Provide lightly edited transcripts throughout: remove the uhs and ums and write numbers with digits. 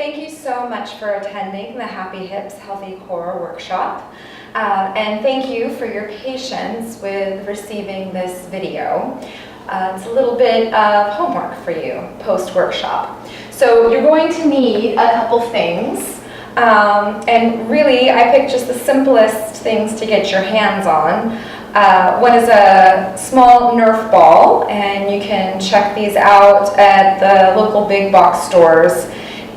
Thank you so much for attending the Happy Hips Healthy Core workshop. And thank you for your patience with receiving this video. It's a little bit of homework for you post-workshop. So you're going to need a couple things. And really, I picked just the simplest things to get your hands on. One is a small Nerf ball, and you can check these out at the local big box stores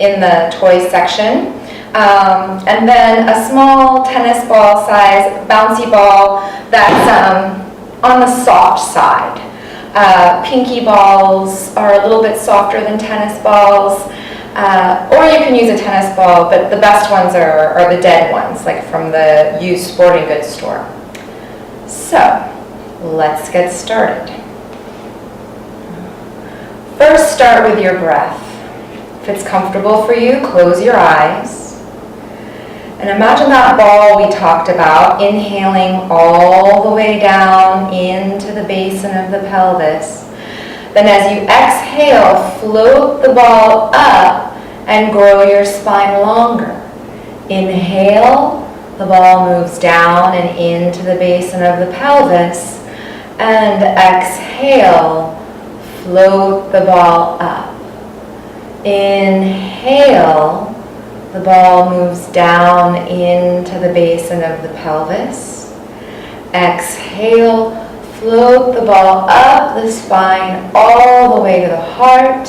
in the toy section. And then a small tennis ball size bouncy ball that's on the soft side. Pinky balls are a little bit softer than tennis balls. Or you can use a tennis ball, but the best ones are the dead ones, like from the used sporting goods store. So, let's get started. First, start with your breath. If it's comfortable for you, close your eyes. And imagine that ball we talked about, inhaling all the way down into the basin of the pelvis. Then as you exhale, float the ball up and grow your spine longer. Inhale, the ball moves down and into the basin of the pelvis. And exhale, float the ball up. Inhale, the ball moves down into the basin of the pelvis. Exhale, float the ball up the spine all the way to the heart.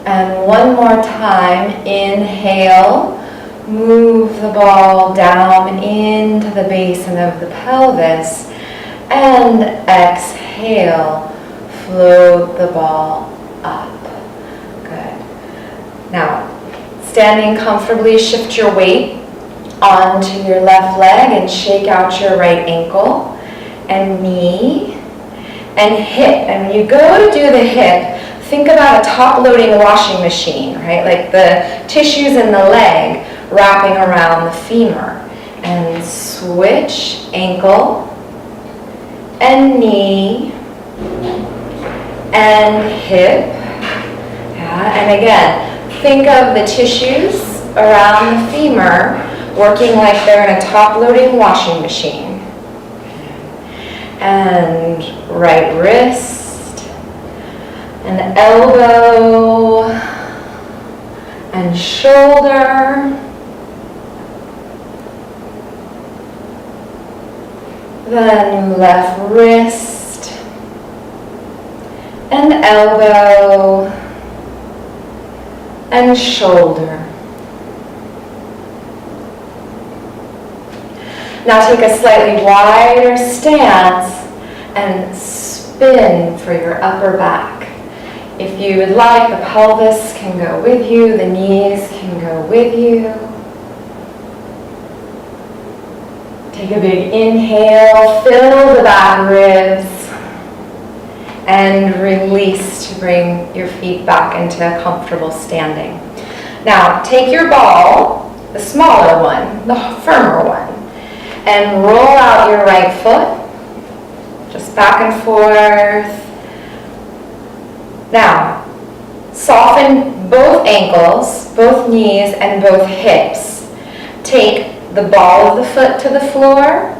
And one more time, inhale, move the ball down into the basin of the pelvis. And exhale, float the ball up. Good. Now, standing comfortably, shift your weight onto your left leg and shake out your right ankle and knee and hip. And when you go to do the hip, think about a top-loading washing machine, right? Like the tissues in the leg wrapping around the femur. And switch ankle and knee and hip. Yeah. And again, think of the tissues around the femur working like they're in a top-loading washing machine. And right wrist, and elbow, and shoulder. Then left wrist, and elbow, and shoulder. Now take a slightly wider stance and spin for your upper back. If you would like, the pelvis can go with you, the knees can go with you. Take a big inhale, fill the back ribs, and release to bring your feet back into a comfortable standing. Now, take your ball, the smaller one, the firmer one, and roll out your right foot, just back and forth. Now, soften both ankles, both knees, and both hips. Take the ball of the foot to the floor,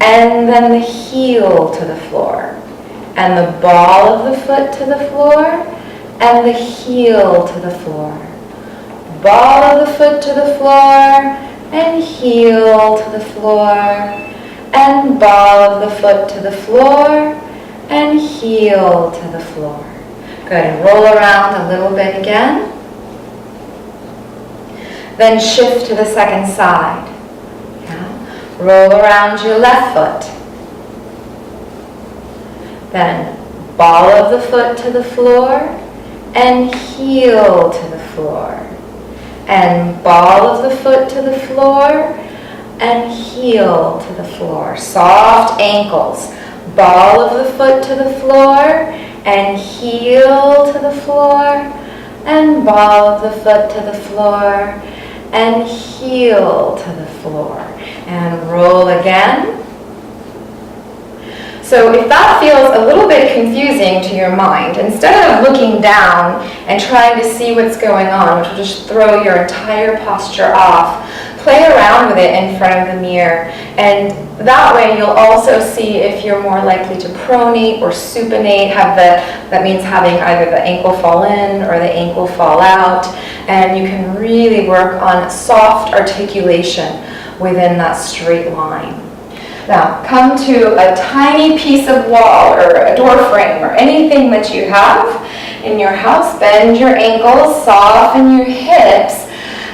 and then the heel to the floor. And the ball of the foot to the floor, and the heel to the floor. Ball of the foot to the floor, and heel to the floor. And ball of the foot to the floor, and heel to the floor. Good, and roll around a little bit again. Then shift to the second side. Yeah. Roll around your left foot. Then ball of the foot to the floor and heel to the floor. And ball of the foot to the floor and heel to the floor. Soft ankles. Ball of the foot to the floor and heel to the floor, and ball of the foot to the floor, and heel to the floor. And roll again. So if that feels a little bit confusing to your mind, instead of looking down and trying to see what's going on, which will just throw your entire posture off, play around with it in front of the mirror. And that way you'll also see if you're more likely to pronate or supinate, that means having either the ankle fall in or the ankle fall out. And you can really work on soft articulation within that straight line. Now, come to a tiny piece of wall or a door frame or anything that you have in your house. Bend your ankles, soften your hips,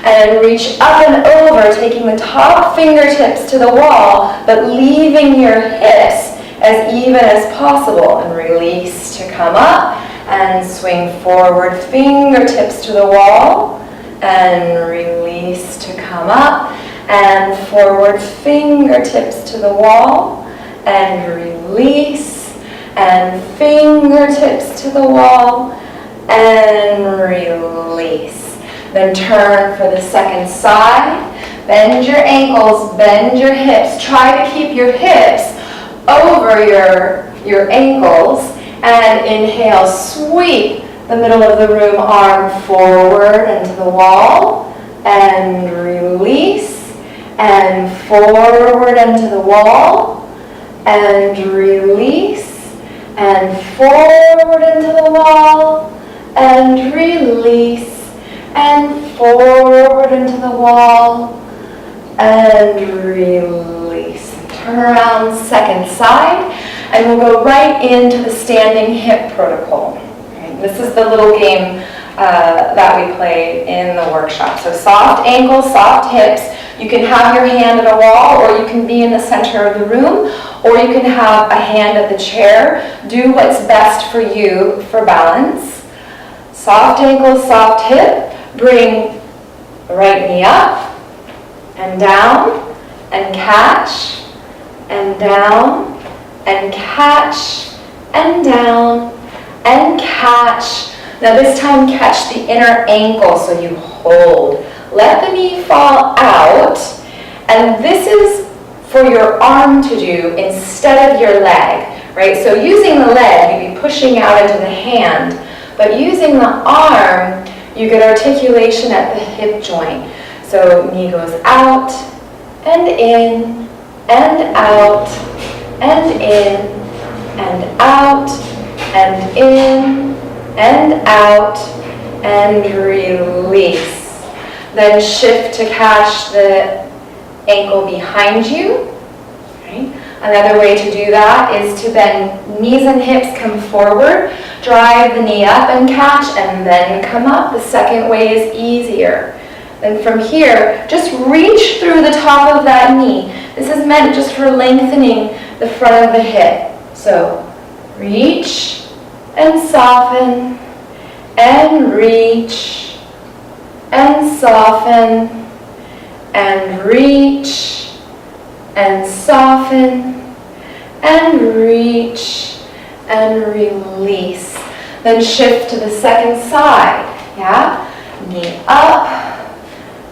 and reach up and over, taking the top fingertips to the wall, but leaving your hips as even as possible. And release to come up and swing forward, fingertips to the wall, and release to come up. And forward, fingertips to the wall, and release, and fingertips to the wall, and release. Then turn for the second side. Bend your ankles, bend your hips. Try to keep your hips over your ankles, and inhale, sweep the middle of the room, arm forward and to the wall, and release. And forward and to the wall, and release, and forward and to the wall, and release, and forward and to the wall, and release. Turn around, second side, and we'll go right into the standing hip protocol. Okay, this is the little game that we play in the workshop. So soft ankles, soft hips. You can have your hand at a wall, or you can be in the center of the room, or you can have a hand at the chair. Do what's best for you for balance. Soft ankle, soft hip. Bring the right knee up, and down, and catch, and down, and catch, and down, and catch. Now this time catch the inner ankle, so you hold. Let the knee fall out, and this is for your arm to do instead of your leg, right? So using the leg, you'd be pushing out into the hand, but using the arm, you get articulation at the hip joint. So knee goes out, and in, and out, and in, and out, and in, and out, and release. Then shift to catch the ankle behind you. Right? Another way to do that is to bend knees and hips, come forward, drive the knee up and catch, and then come up. The second way is easier. Then from here, just reach through the top of that knee. This is meant just for lengthening the front of the hip. So reach and soften, and reach, and soften, and reach, and soften, and reach, and release. Then shift to the second side, yeah? Knee up,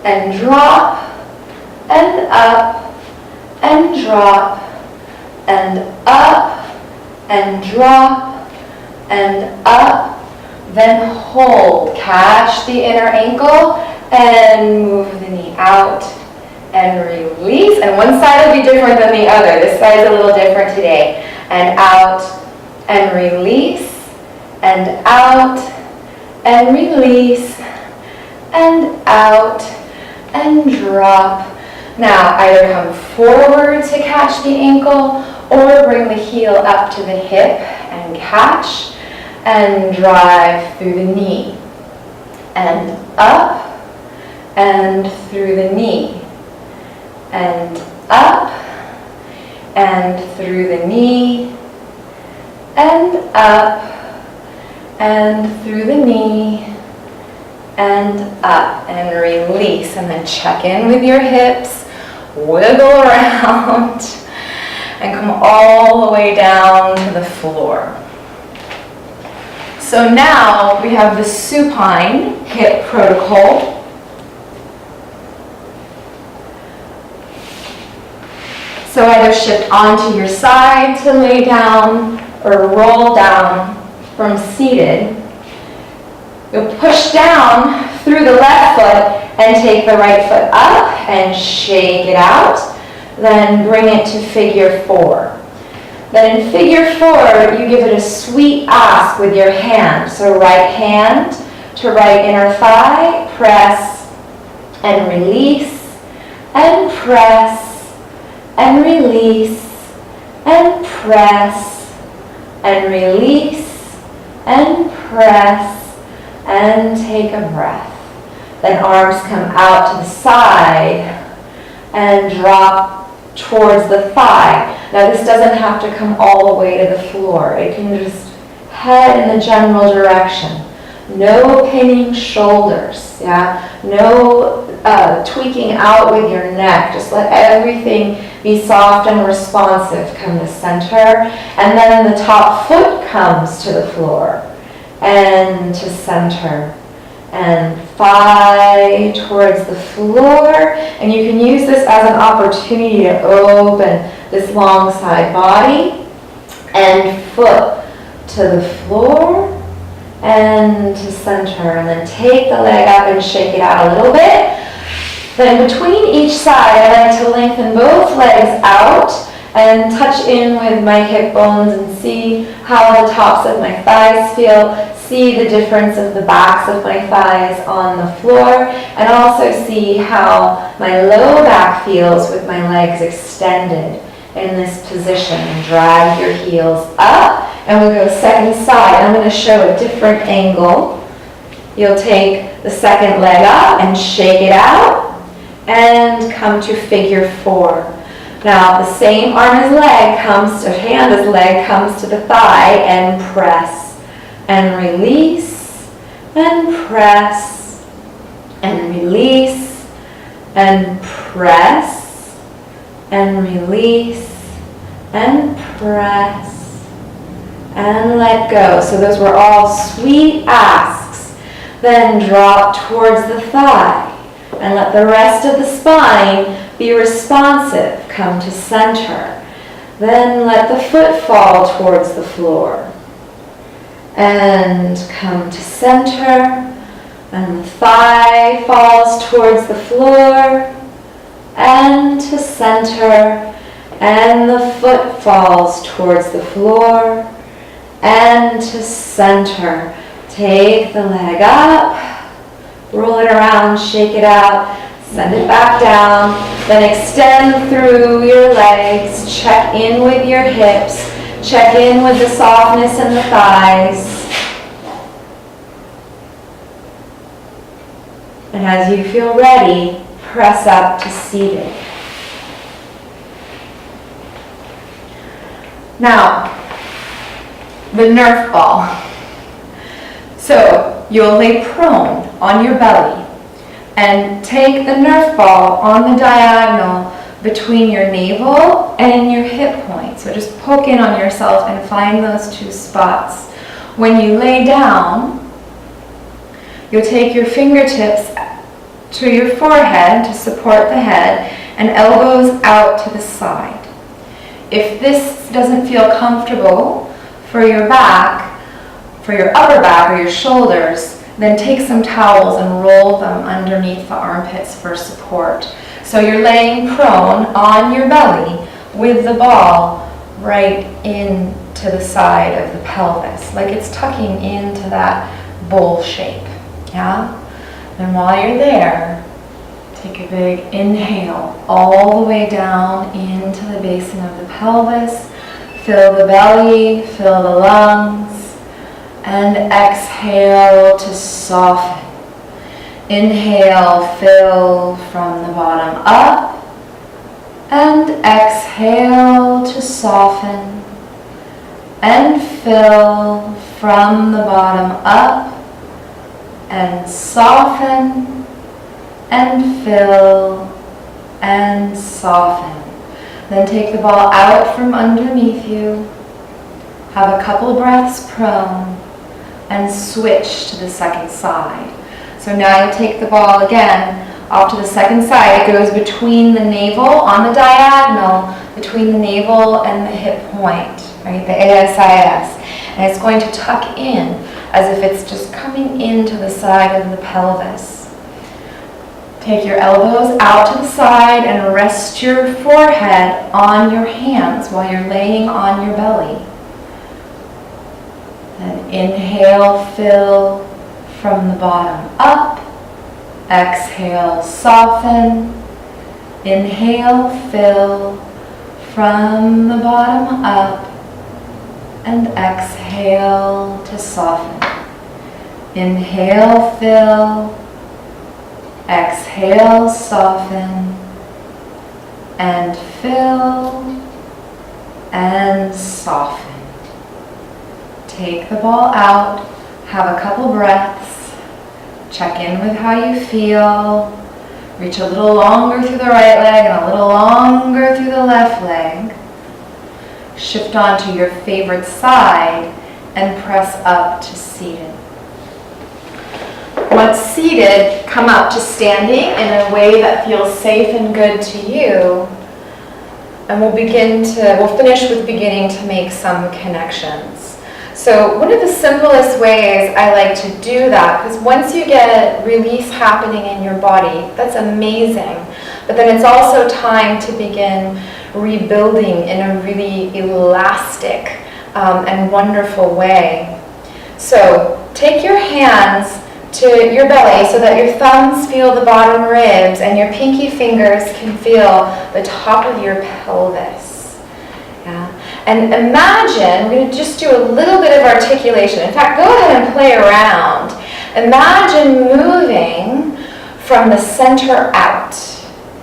and drop, and up, and drop, and up, and drop, and up. Then hold, catch the inner ankle, and move the knee out, and release. And one side will be different than the other. This side is a little different today. And out, and release, and out, and release, and out, and drop. Now, either come forward to catch the ankle, or bring the heel up to the hip and catch, and drive through the knee, and up, and through the knee, and up, and through the knee, and up, and through the knee, and up, and release. And then check in with your hips, wiggle around, and come all the way down to the floor. So now we have the supine hip protocol. So either shift onto your side to lay down or roll down from seated. You'll push down through the left foot and take the right foot up and shake it out. Then bring it to figure 4. Then in figure 4, you give it a sweet ask with your hand. So right hand to right inner thigh, press and release, and press and release, and press and release, and press, and take a breath. Then arms come out to the side and drop towards the thigh. Now this doesn't have to come all the way to the floor. It can just head in the general direction. No pinning shoulders, yeah? No tweaking out with your neck. Just let everything be soft and responsive. Come to center. And then the top foot comes to the floor. And to center. And thigh towards the floor. And you can use this as an opportunity to open this long side body. And foot to the floor. And to center, and then take the leg up and shake it out a little bit. Then between each side, I like to lengthen both legs out and touch in with my hip bones and see how the tops of my thighs feel. See the difference of the backs of my thighs on the floor, and also see how my low back feels with my legs extended in this position. Drag your heels up. And we'll go second side. I'm going to show a different angle. You'll take the second leg up and shake it out and come to figure 4. Now the same arm as leg comes to hand as leg comes to the thigh and press and release and press and release and press and release and press. And let go. So those were all sweet asks. Then drop towards the thigh. And let the rest of the spine be responsive. Come to center. Then let the foot fall towards the floor. And come to center. And the thigh falls towards the floor. And to center. And the foot falls towards the floor. And to center. Take the leg up, roll it around, shake it out, send it back down, then extend through your legs, check in with your hips, check in with the softness in the thighs. And as you feel ready, press up to seated. Now, the Nerf ball. So you'll lay prone on your belly and take the Nerf ball on the diagonal between your navel and your hip point. So just poke in on yourself and find those 2 spots. When you lay down, you'll take your fingertips to your forehead to support the head and elbows out to the side. If this doesn't feel comfortable for your back, for your upper back or your shoulders, then take some towels and roll them underneath the armpits for support. So you're laying prone on your belly with the ball right into the side of the pelvis, like it's tucking into that bowl shape, yeah? And while you're there, take a big inhale all the way down into the basin of the pelvis. Fill the belly, fill the lungs, and exhale to soften. Inhale, fill from the bottom up, and exhale to soften, and fill from the bottom up, and soften, and fill, and soften. Then take the ball out from underneath you. Have a couple breaths prone and switch to the second side. So now you'll take the ball again off to the second side. It goes between the navel on the diagonal, between the navel and the hip point, right? The ASIS. And it's going to tuck in as if it's just coming into the side of the pelvis. Take your elbows out to the side and rest your forehead on your hands while you're laying on your belly. And inhale, fill from the bottom up. Exhale, soften. Inhale, fill from the bottom up. And exhale to soften. Inhale, fill. Exhale, soften. And fill. And soften. Take the ball out. Have a couple breaths. Check in with how you feel. Reach a little longer through the right leg and a little longer through the left leg. Shift onto your favorite side and press up to seated. Once seated, come up to standing in a way that feels safe and good to you. And we'll finish with beginning to make some connections. So one of the simplest ways I like to do that, because once you get release happening in your body, that's amazing. But then it's also time to begin rebuilding in a really elastic and wonderful way. So take your hands to your belly so that your thumbs feel the bottom ribs and your pinky fingers can feel the top of your pelvis. Yeah. And imagine, we're going to just do a little bit of articulation. In fact, go ahead and play around. Imagine moving from the center out.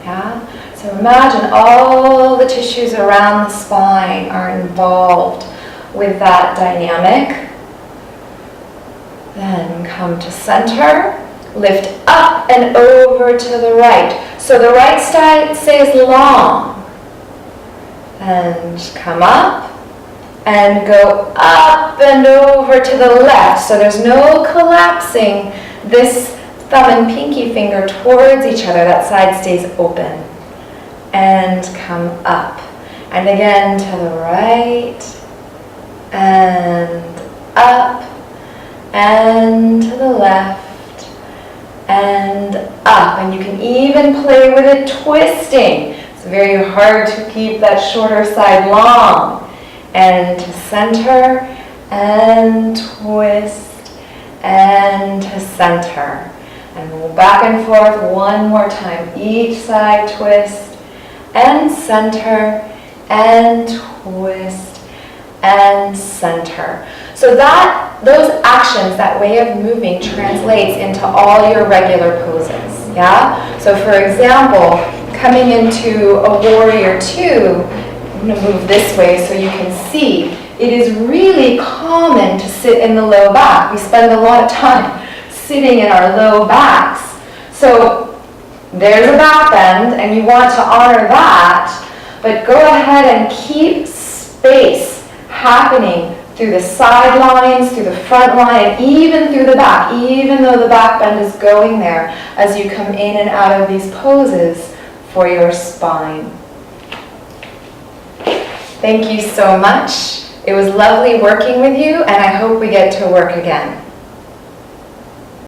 Yeah? So imagine all the tissues around the spine are involved with that dynamic. Then come to center, lift up and over to the right. So the right side stays long. And come up and go up and over to the left. So there's no collapsing this thumb and pinky finger towards each other. That side stays open. And come up. And again to the right. And up. And to the left. And up. And you can even play with it twisting. It's very hard to keep that shorter side long. And to center, and twist, and to center. And move back and forth one more time. Each side twist, and center, and twist, and center. So those actions, that way of moving, translates into all your regular poses. Yeah? So for example, coming into a warrior two, I'm going to move this way so you can see. It is really common to sit in the low back. We spend a lot of time sitting in our low backs. So there's a back bend, and you want to honor that, but go ahead and keep space happening through the sidelines, through the front line, and even through the back, even though the back bend is going there as you come in and out of these poses for your spine. Thank you so much. It was lovely working with you, and I hope we get to work again.